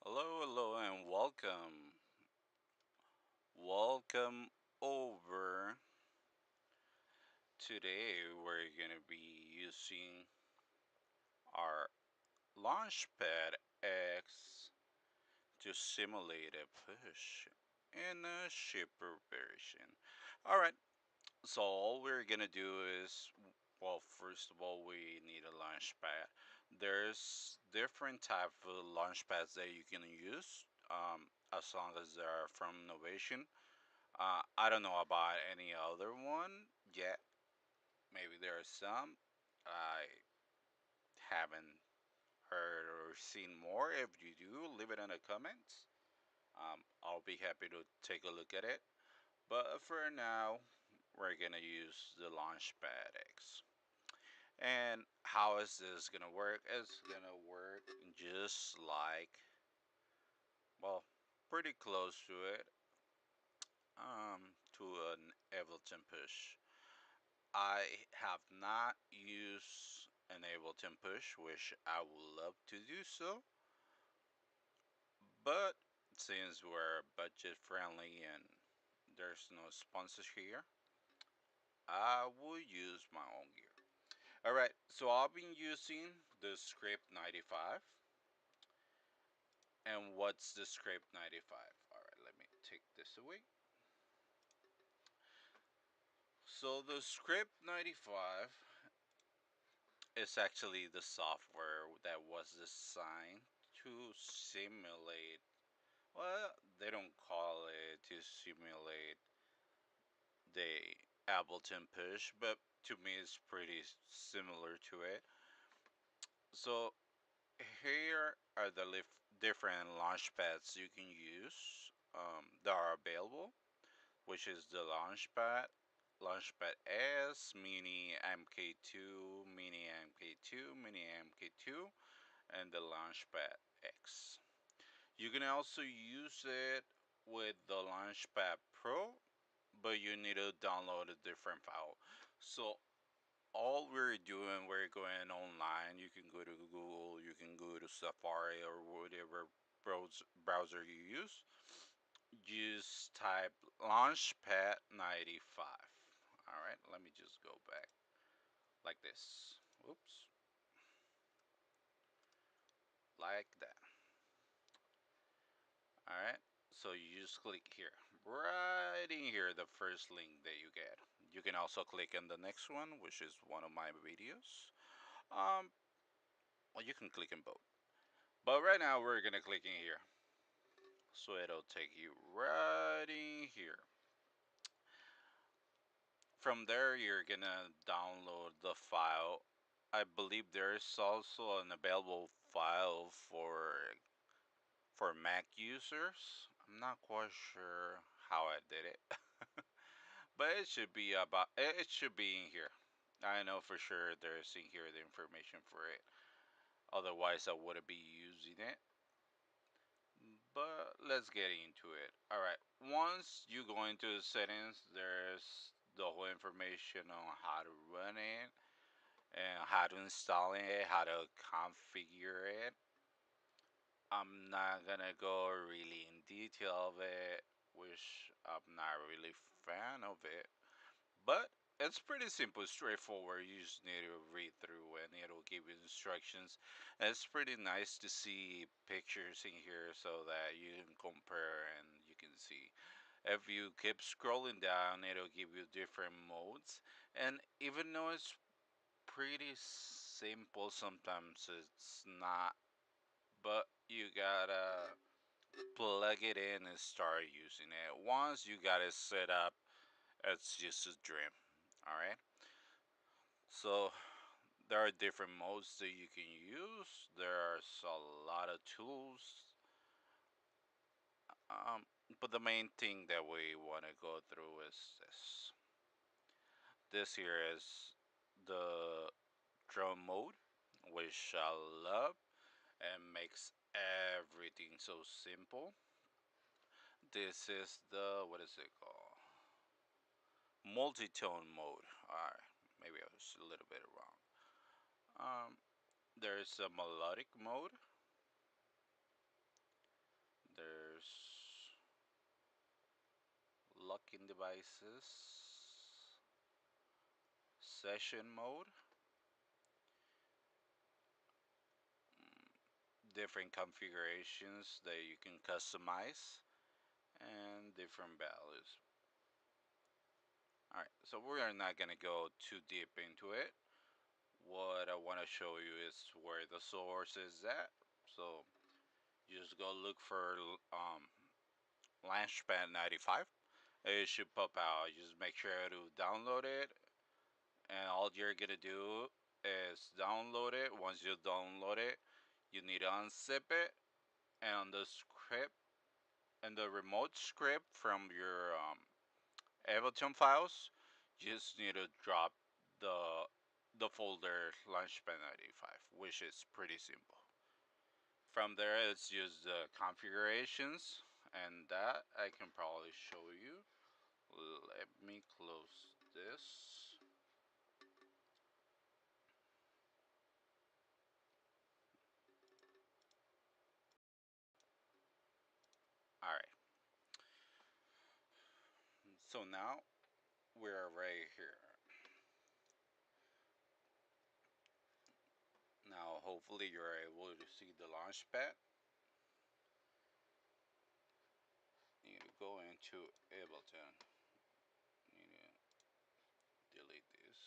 Hello, hello, and welcome. Welcome over. Today, we're going to be using our Launchpad X to simulate a push in a shipper version. Alright, so all we're going to do is, well, first of all, we need a Launchpad. There's different type of Launchpads that you can use as long as they're from Novation. I don't know about any other one yet. Maybe there are some. I haven't heard or seen more. If you do, leave it in the comments. I'll be happy to take a look at it. But for now, we're gonna use the Launchpad X. And how is this gonna work? It's gonna work just like, well, pretty close to it, to an Ableton push. I have not used an Ableton push, which I would love to do so, but since we're budget friendly and there's no sponsors here, I will use my own gear. Alright, so I've been using the Script 95. And what's the Script 95? Alright, let me take this away. So the Script 95 is actually the software that was designed to simulate, well, they don't call it to simulate the Ableton push, but to me it's pretty similar to it. So here are the different launchpads you can use that are available, which is the Launchpad, Launchpad S, Mini MK2, Mini MK2, Mini MK2, and the Launchpad X. You can also use it with the Launchpad Pro, but you need to download a different file. So all we're doing, we're going online. You can go to Google, you can go to Safari or whatever browser you use. Just type Launchpad 95. All right, let me just go back like this. Oops, like that. All right, so you just click here, right in here, the first link that you get. You can also click on the next one, which is one of my videos. Um, well, you can click in both, but right now we're gonna click in here, so it'll take you right in here. From there, you're gonna download the file. I believe there's also an available file for Mac users. I'm not quite sure how I did it, but it should be about it should be in here. I know for sure there's in here the information for it. Otherwise, I wouldn't be using it. But let's get into it. All right. Once you go into the settings, there's the whole information on how to run it and how to install it, how to configure it. I'm not gonna go really in detail of it, which I'm not really fan of it. But it's pretty simple, straightforward. You just need to read through and it'll give you instructions. And it's pretty nice to see pictures in here so that you can compare and you can see. If you keep scrolling down, it'll give you different modes. And even though it's pretty simple, sometimes it's not. But you gotta plug it in and start using it. Once you got it set up, it's just a dream. All right. So there are different modes that you can use. There's a lot of tools. Um, but the main thing that we want to go through is this. This here is the drum mode, which I love and makes everything so simple. This is the, what is it called? Multi-tone mode. Alright, maybe I was a little bit wrong. There's a melodic mode, There's locking devices, session mode, different configurations that you can customize, and different values. Alright, so we are not going to go too deep into it. What I want to show you is where the source is at. So you just go look for Launchpad 95. It should pop out. Just make sure to download it, and all you're gonna do is download it. Once you download it, you need to unzip it, and on the script and the remote script from your Ableton files, you just need to drop the the folder Launchpad 95, which is pretty simple. From there, it's just the configurations, and that I can probably show you. Let me close this. Alright, so now we're right here. Now, hopefully, you're able to see the Launchpad. You go into Ableton. You need to delete this.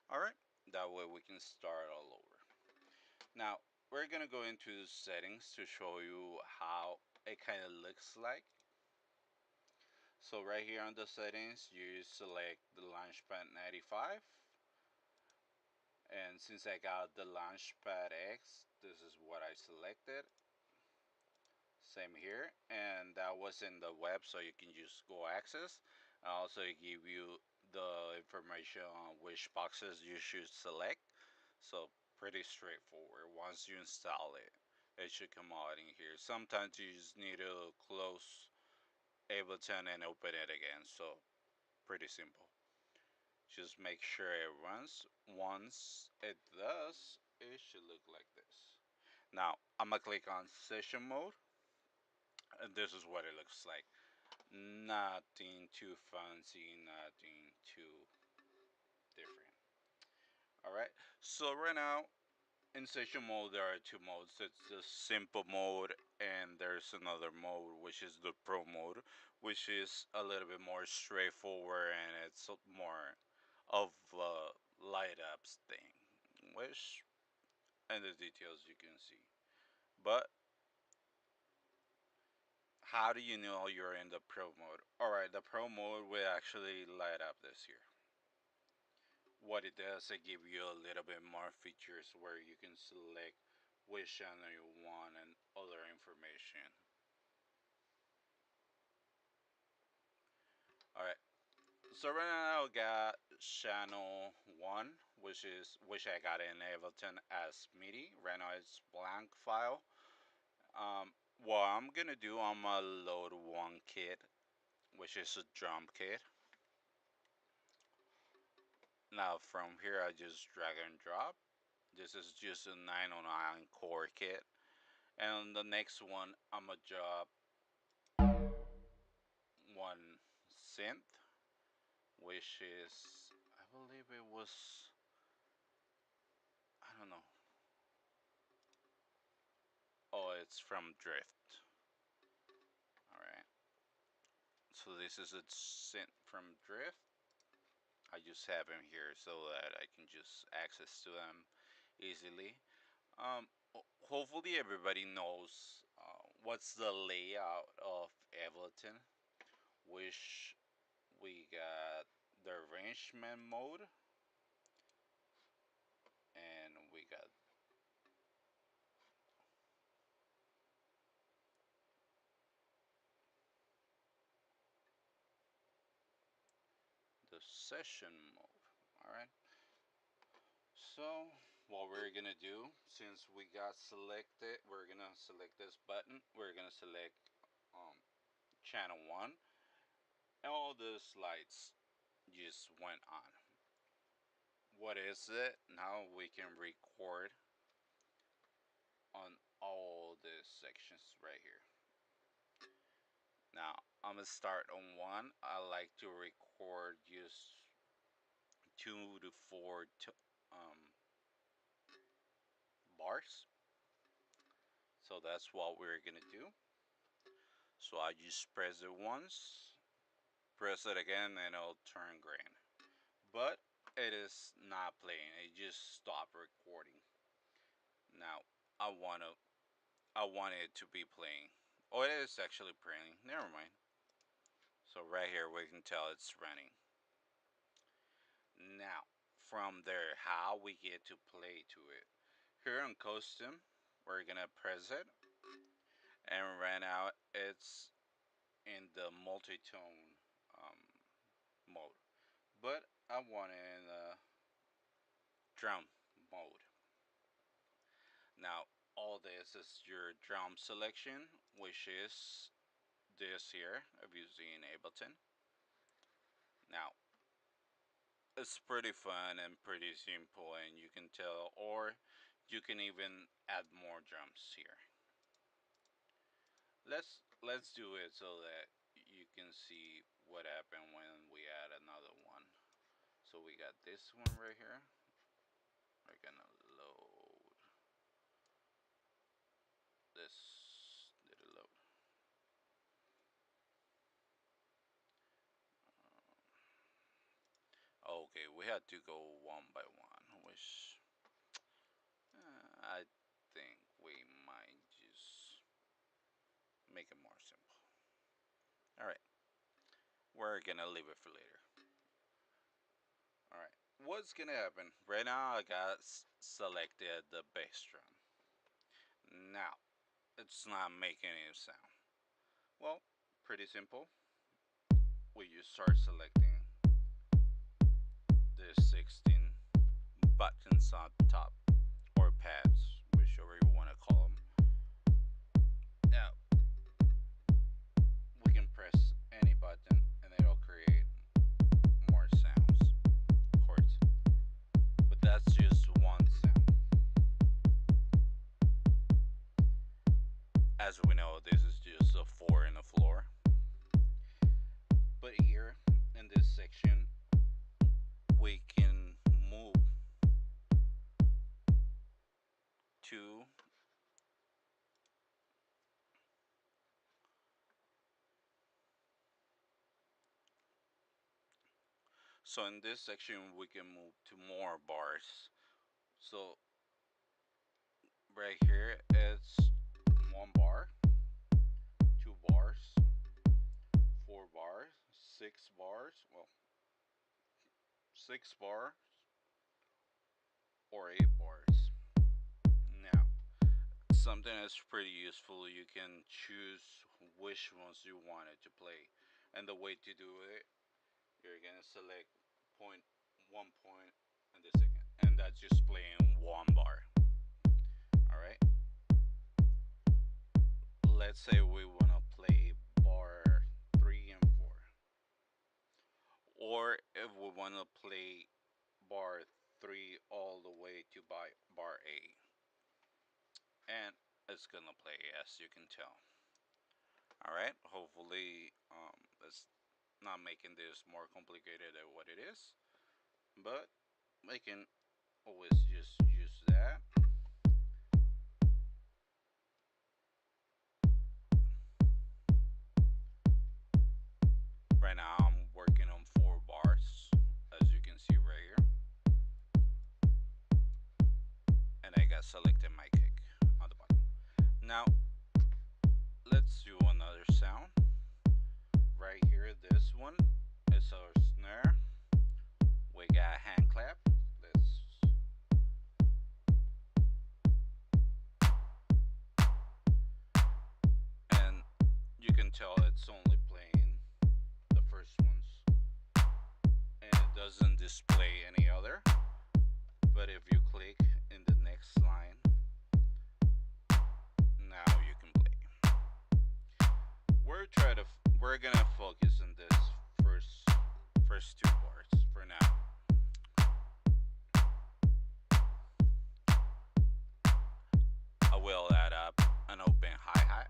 Alright, that way we can start all over. Now, we're gonna go into settings to show you how it kind of looks like. So right here on the settings, you select the Launchpad 95. And since I got the Launchpad X, this is what I selected. Same here, and that was in the web, so you can just go access. I also give you the information on which boxes you should select. So pretty straightforward. Once you install it, it should come out in here. Sometimes you just need to close Ableton and open it again. So pretty simple. Just make sure it runs. Once it does, it should look like this. Now I'm gonna click on session mode, and this is what it looks like. Nothing too fancy, nothing too different. Alright, so right now in session mode there are two modes. It's the simple mode, and there's another mode which is the pro mode, which is a little bit more straightforward, and it's more of a light ups thing, which and the details you can see. But how do you know you're in the pro mode? Alright, the pro mode will actually light up this here. What it does, it give you a little bit more features where you can select which channel you want and other information. Alright, so right now I got channel 1, which I got in Ableton as MIDI. Right now it's blank file. What I'm gonna do, I'm gonna load one kit, which is a drum kit. Now from here I just drag and drop. This is just a 909 core kit. And on the next one I'm gonna drop one synth, which is, I believe it was, I don't know. Oh, it's from Drift. Alright. So this is a synth from Drift. I just have them here so that I can just access to them easily. Hopefully everybody knows what's the layout of Ableton, which we got the arrangement mode, and we got the session mode. Alright, so what we're gonna do, since we got selected, we're gonna select this button. We're gonna select channel 1, All those lights just went on. What is it? Now we can record on all the sections right here. Now I'm gonna start on one. I like to record just 2 to 4 bars. So that's what we're gonna do. So I just press it once, press it again, and it'll turn green. But it is not playing. It just stopped recording. Now I want it to be playing. Oh, it is actually playing. Never mind. So right here we can tell it's running. Now from there, how we get to play to it. Here on custom, we're gonna press it, and right now it's in the multi-tone mode. But I want it in the drum mode. Now all this is your drum selection, which is this here if you see in Ableton. Now it's pretty fun and pretty simple, and you can tell, or you can even add more drums here. Let's do it so that you can see what happened when we add another one. So we got this one right here. We're gonna load this. Did it load? Okay, we had to go one by one, which I think we might just make it more simple. Alright, we're gonna leave it for later. Alright, what's gonna happen? Right now I got selected the bass drum. Now, it's not making any sound. Well, pretty simple. We just start selecting the 16 buttons on top, or pads, whichever you want to call them. Now, we can press any button and it'll create more sounds, of course. But that's just one sound. As we know, this is just a 4 in the floor. But here in this section, we can move to so in this section we can move to more bars. So right here it's 1 bar, 2 bars, 4 bars, 6 bars, well, 6 bars, or 8 bars. Now, something that's pretty useful, you can choose which ones you want it to play. And the way to do it, you're gonna select point, 1 point, and the second. And that's just playing 1 bar. Alright? Let's say we wanna play bar 3 and 4. Or if we wanna play bar 3 all the way to bar 8. And it's gonna play, as you can tell. Alright, hopefully it's not making this more complicated than what it is, but we can always just use that. Right now I'm working on 4 bars, as you can see right here, and I got selected my kick on the bottom. Now let's do another sound. Right here, this one is our snare. We got hand clap. And you can tell it's only playing the first ones, and it doesn't display any other. But if you click in the next line, now you can play. We're gonna focus on this first two bars for now. I will add up an open hi-hat.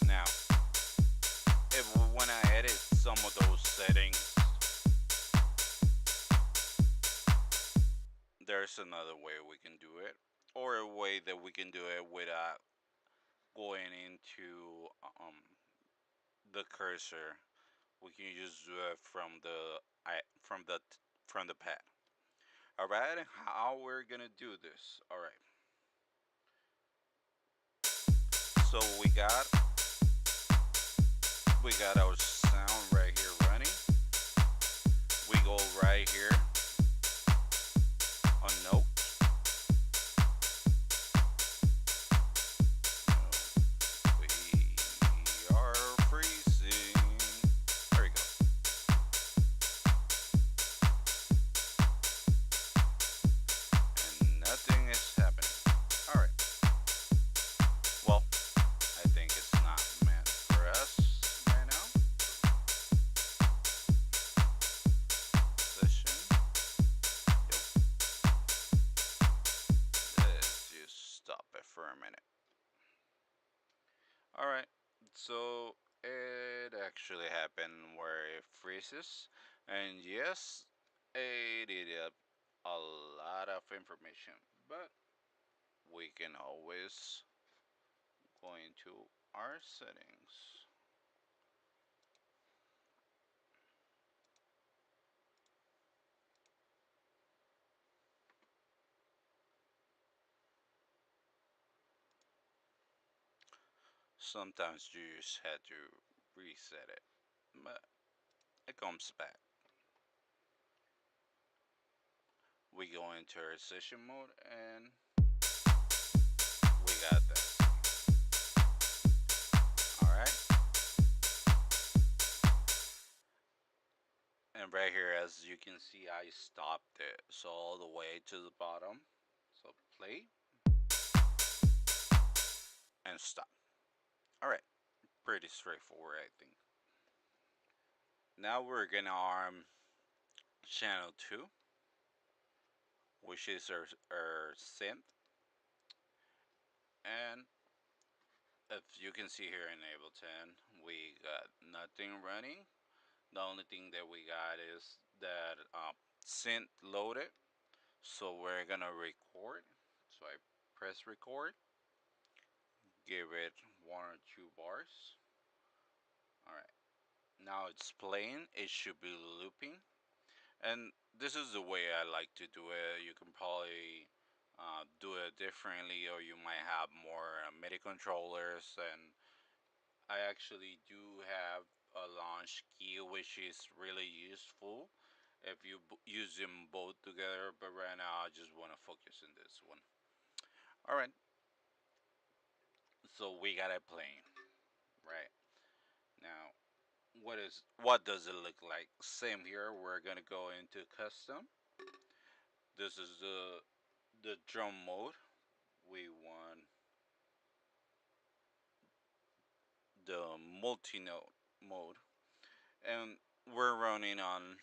Now, if when I edit some of those settings, there's another way we can do it, or a way that we can do it without going into the cursor. We can just do it from the from the pad. All right, how we're gonna do this? All right. So we got our sound right here running. We go right here on note. We are freezing. There we go. And nothing is happening. All right. Well, I think it's not meant for us right now. Session. Yep. Let's just stop it for a minute. All right. So it actually happened where it freezes, and yes, it did a lot of information, but we can always go into our settings. Sometimes you just had to reset it, but it comes back. We go into our session mode and we got this. Alright. And right here, as you can see, I stopped it. So all the way to the bottom. So play and stop. Alright. Pretty straightforward, I think. Now we're gonna arm channel 2, which is our synth. And if you can see here in Ableton, we got nothing running. The only thing that we got is that synth loaded. So we're gonna record. So I press record, give it 1 or 2 bars. Alright, now it's playing. It should be looping. And this is the way I like to do it. You can probably do it differently, or you might have more MIDI controllers. And I actually do have a launch key, which is really useful if you use them both together. But right now, I just want to focus on this one. All right. So we got it playing, right? Now, what does it look like? Same here. We're gonna go into custom. This is the drum mode. We want the multi-note mode, and we're running on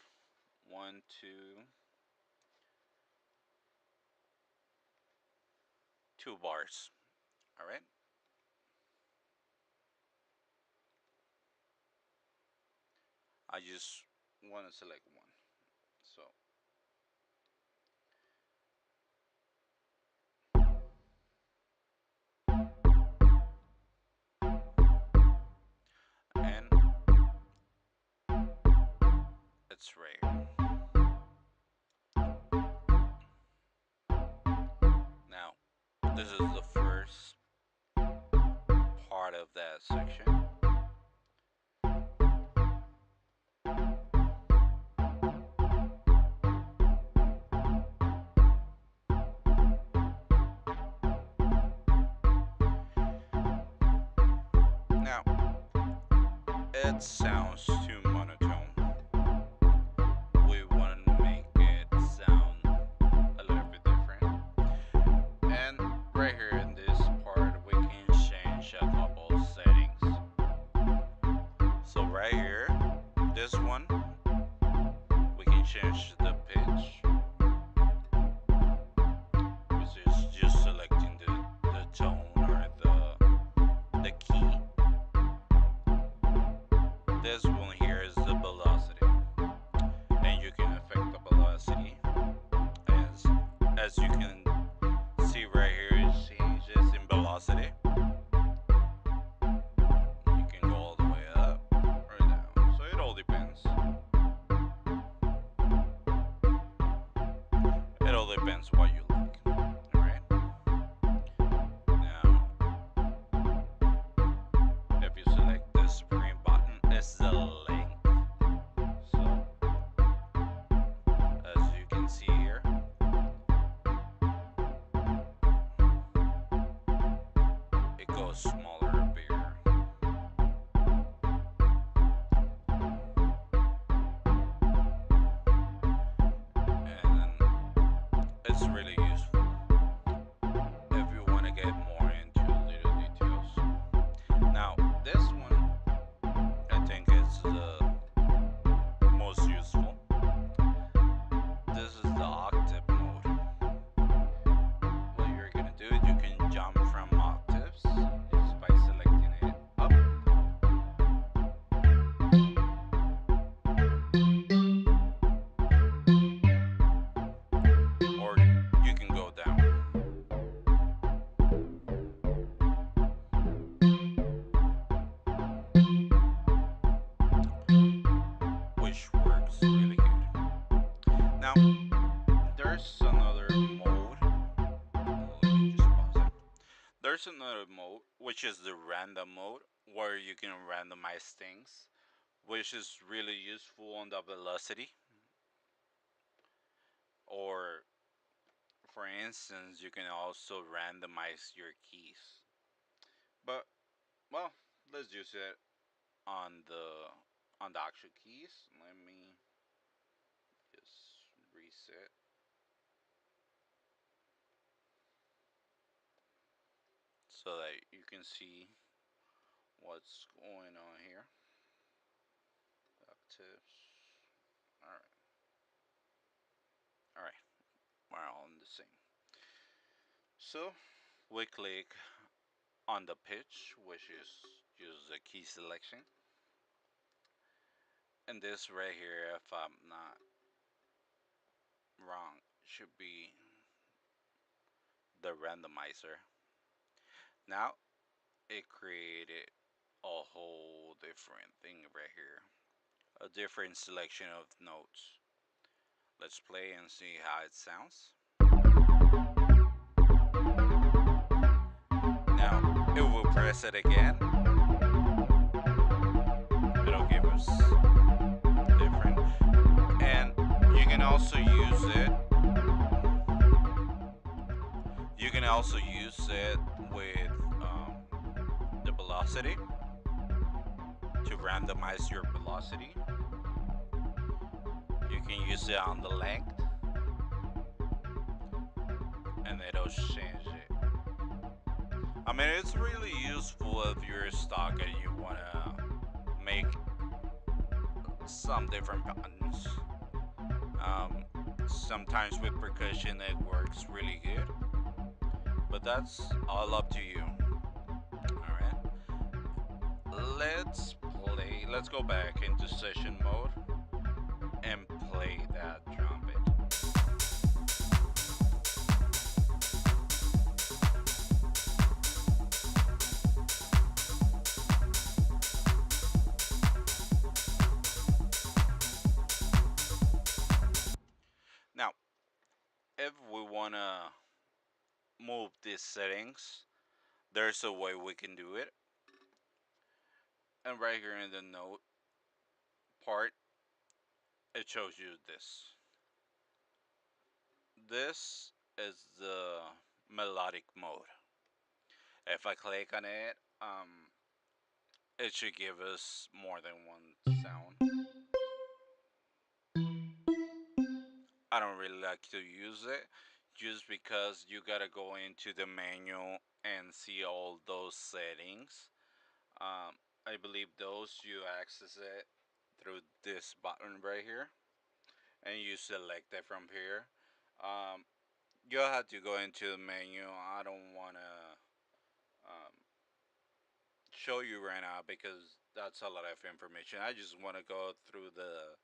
2 bars. All right. I just want to select one. So and it's right. Now, this is the first part of that section. Now, it sounds too monotone. We want to make it sound change the pitch, which is just selecting the tone or the key. This one here is the velocity, and you can affect the velocity as as you can see right here. It changes in velocity. You can go all the way up or down, so it all depends. It all depends what you like. All right. Now, if you select the supreme button, it's the length. So, as you can see here, it goes smaller or bigger. And then it's really useful if you want to get more into little details. Now, this one I think is the most useful. This is the octave mode. What you're gonna do is you can jump from octaves just by selecting it up, or you can go down, which works really good. Now, there's another mode. Let me just pause it. There's another mode, which is the random mode, where you can randomize things, which is really useful on the velocity. Or, for instance, you can also randomize your keys. But, well, let's use it on the actual keys. Let me just reset so that you can see what's going on here. Octaves. Alright. Alright. We're all on the same. So we click on the pitch, which is just the key selection. And this right here, if I'm not wrong, should be the randomizer. Now it created a whole different thing right here. A different selection of notes. Let's play and see how it sounds. Now, if we press it again, it'll give us different. And you can also use it. You can also use it with the velocity to randomize your velocity. You can use it on the length, and it'll change it. I mean, it's really useful if you're stuck and you wanna make some different patterns. Sometimes with percussion it works really good, but that's all up to you. Alright, let's play. Let's go back into session mode and play that trumpet. Now, if we wanna move these settings, there's a way we can do it. And right here in the note part, it shows you this. This is the melodic mode. If I click on it, it should give us more than one sound. I don't really like to use it just because you gotta go into the menu and see all those settings. I believe those you access it through this button right here. and you select it from here. Um, you'll have to go into the menu. I don't want to um, show you right now because that's a lot of information. I just want to go through the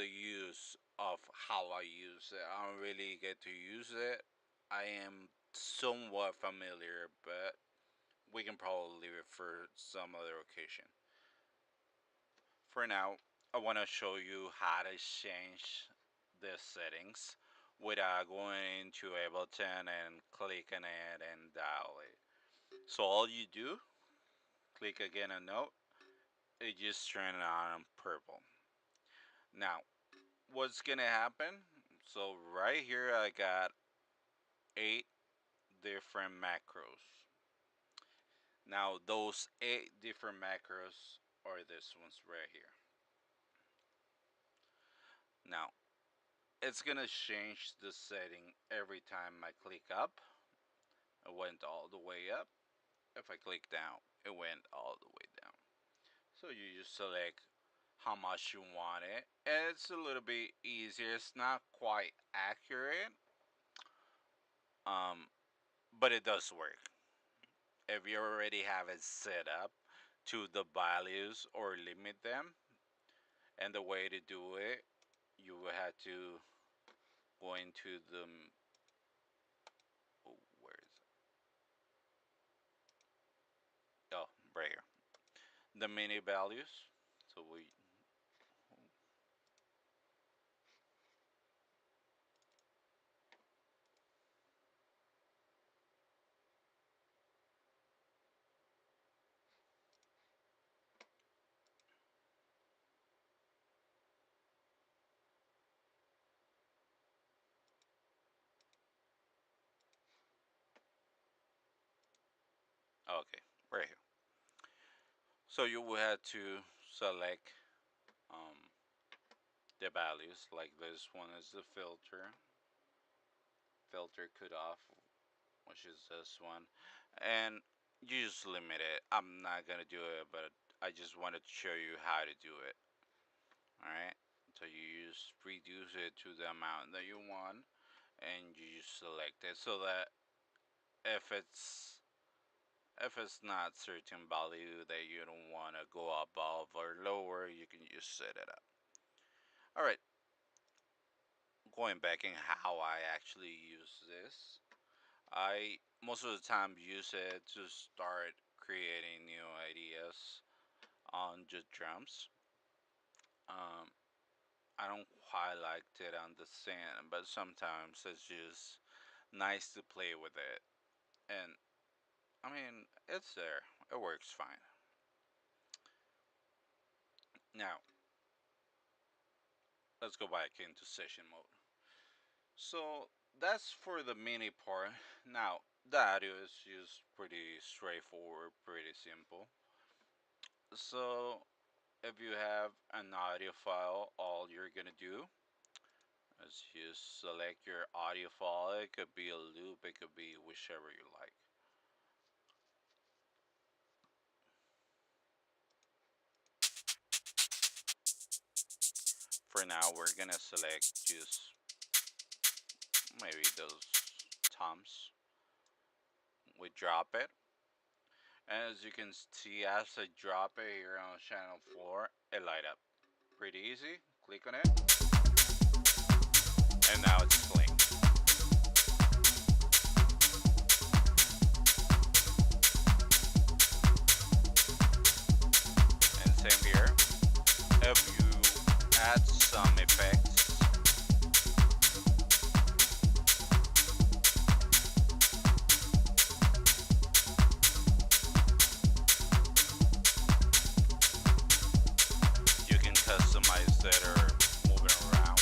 use of how I use it. I don't really get to use it. I am somewhat familiar, but we can probably leave it for some other occasion. For now, I want to show you how to change the settings without going into Ableton and clicking it and dial it. So all you do, click again a note, it just turn it on purple. Now, what's gonna happen? So right here I got 8 different macros. Now those 8 different macros are this ones right here. Now it's gonna change the setting every time I click up. It went all the way up. If I click down, it went all the way down. So you just select how much you want it. And it's a little bit easier. It's not quite accurate, um, but it does work. If you already have it set up to the values or limit them, and the way to do it, you will have to go into the oh, where is it? Oh, right here. The mini values. So we okay, right here. So you will have to select um, the values. Like this one is the filter cutoff, which is this one, and you just limit it. I'm not gonna do it, but I just wanted to show you how to do it. All right. So you just reduce it to the amount that you want, and you just select it so that if it's if it's not certain value that you don't want to go above or lower, you can just set it up. All right, going back in how I actually use this, I most of the time use it to start creating new ideas on just drums. Um, I don't quite like it on the synth, but sometimes it's just nice to play with it. And I mean, it's there. It works fine. Now, let's go back into session mode. So that's for the mini part. Now, the audio is just pretty straightforward, pretty simple. So, if you have an audio file, all you're gonna do is just select your audio file. It could be a loop, it could be whichever you like. For now, we're gonna select just maybe those toms. We drop it. And as you can see, as I drop it here on channel 4, it light up. Pretty easy. Click on it, and now it's playing. And same here. If you add some effects, you can customize it or move it around.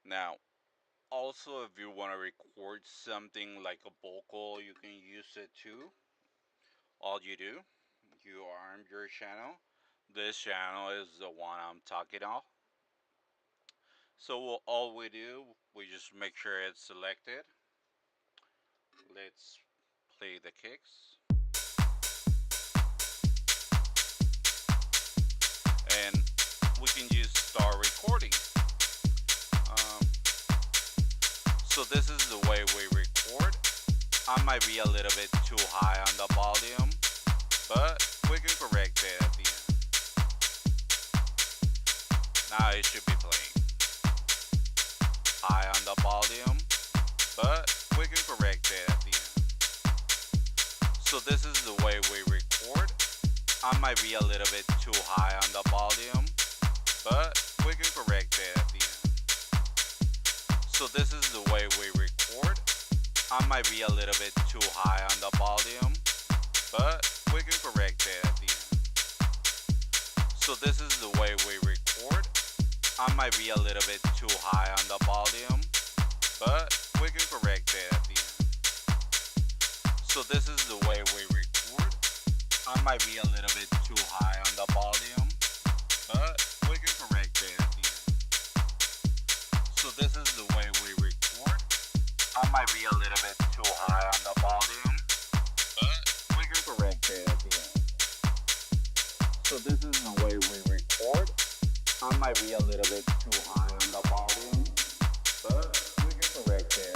Now, also, if you want to record something like a vocal, you can use it too. All you do, you arm your channel. This channel is the one I'm talking of. So all we do, we just make sure it's selected. Let's play the kicks. And we can just start recording. So this is the way we record. I might be a little bit too high on the volume, but we can correct it at the end. Now it should be playing. High on the volume, but we can correct it at the end. So this is the way we record. I might be a little bit too high on the volume, but we can correct it at the end. So this is the way we record. I might be a little bit too high on the volume, but we can correct it at the end. So this is the way we record. I might be a little bit too high on the volume, but we can correct it at the end. So this is the way we record. I might be a little bit too high on the volume, but we can correct it at the end. So this is the way we record. I might be a little bit too high on the volume, but we can correct it at the end. So this is the way we record. I might be a little bit too high on the volume, but we can correct it at the end.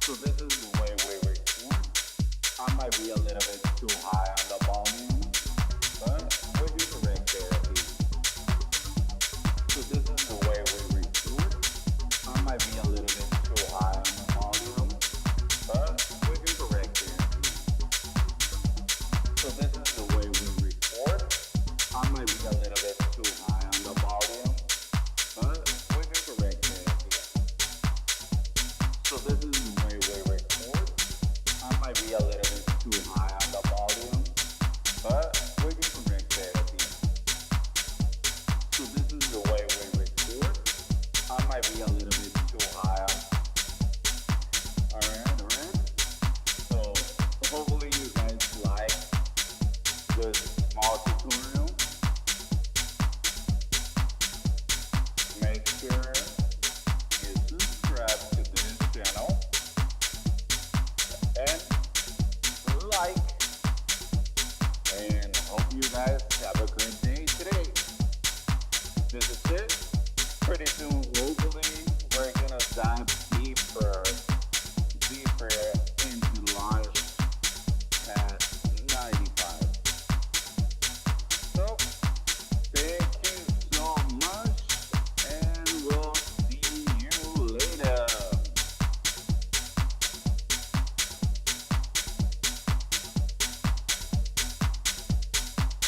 So this is the way we record. I might be a little bit too high on the volume, but we can correct it at the end. So this is the way we record. I might be a little bit too high on the volume, but we can correct it at the end. So this is the way we record. I might be a little bit too high on the volume, but we can correct it at the end. So this is the way we record. I might be a little bit too high on the volume, but we can correct it at the end. So this is the way we record. I might be a little bit too high on. Alright. So hopefully you guys like this small tutorial. Make sure you subscribe to this channel and like, and hope you guys have a great day today. This is it. Pretty soon, hopefully, we're gonna dive